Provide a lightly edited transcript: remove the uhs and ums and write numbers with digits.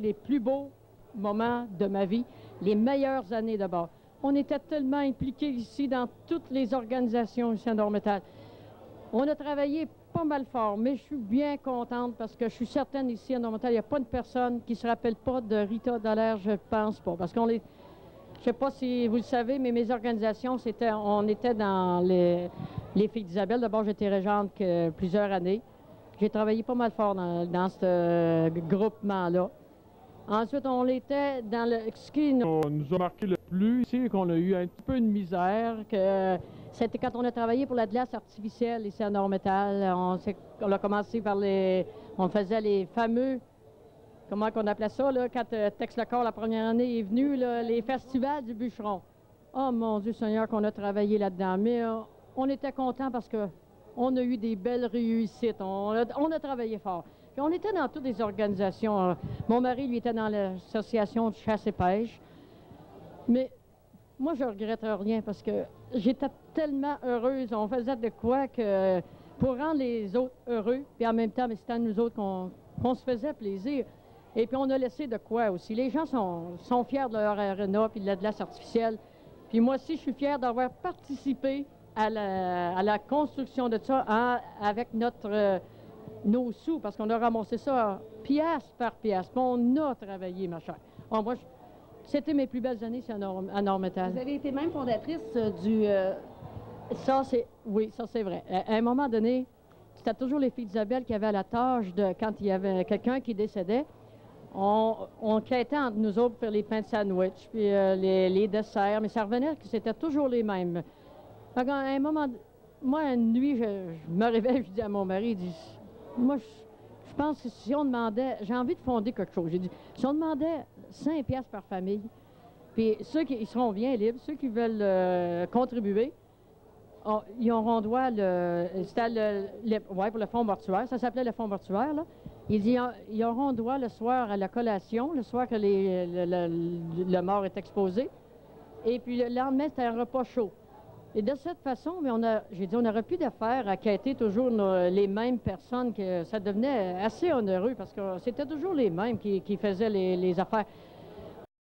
les plus beaux moments de ma vie, les meilleures années d'abord. On était tellement impliqués ici dans toutes les organisations ici à Nord-Métal. On a travaillé pas mal fort, mais je suis bien contente parce que je suis certaine ici à Nord-Métal, il n'y a pas une personne qui ne se rappelle pas de Rita Dallaire, je pense pas. Parce qu'on les... Je ne sais pas si vous le savez, mais mes organisations, on était dans les Filles d'Isabelle. D'abord, j'étais régente plusieurs années. J'ai travaillé pas mal fort dans ce groupement-là. Ensuite, on était dans le... Ce qui nous a marqué le plus ici, qu'on a eu un petit peu de misère, c'était quand on a travaillé pour la glace artificielle ici à Nord-Métal. On a commencé par les... On faisait les fameux... Comment qu'on appelait ça, là, quand Tex Le Corps, la première année, est venu, là, les festivals du bûcheron. Oh, mon Dieu Seigneur, qu'on a travaillé là-dedans. Mais on était contents parce qu'on a eu des belles réussites. On a travaillé fort. Puis on était dans toutes les organisations. Mon mari, lui, était dans l'association de chasse et pêche. Mais moi, je ne regrette rien parce que j'étais tellement heureuse. On faisait de quoi que pour rendre les autres heureux, puis en même temps, mais c'était à nous autres qu'on se faisait plaisir. Et puis on a laissé de quoi aussi. Les gens sont fiers de leur aréna puis de la glace artificielle. Puis moi aussi, je suis fière d'avoir participé à la construction de ça avec nos sous, parce qu'on a ramassé ça pièce par pièce. Puis on a travaillé, ma chère. Oh, moi, c'était mes plus belles années ici à Nord-Métal. Vous avez été même fondatrice Oui, ça c'est vrai. À un moment donné, c'était toujours les Filles d'Isabelle qui avaient la tâche de, quand il y avait quelqu'un qui décédait, on quêtait entre nous autres pour faire les pains de sandwich, puis les desserts, mais ça revenait que c'était toujours les mêmes. Donc, à un moment, moi, une nuit, je me réveille, je dis à mon mari, il dit, moi, je pense que si on demandait, j'ai envie de fonder quelque chose. J'ai dit, si on demandait 5 piastres par famille, puis ceux qui ils seront bien libres, ceux qui veulent contribuer, ils auront droit, c'était pour le fonds mortuaire, ça s'appelait le fonds mortuaire, là. Il dit, ils auront droit le soir à la collation, le soir que le mort est exposé, et puis le lendemain, c'était un repas chaud. Et de cette façon, mais j'ai dit, on n'aurait plus d'affaires à quêter toujours les mêmes personnes, que ça devenait assez onéreux, parce que c'était toujours les mêmes qui faisaient les affaires.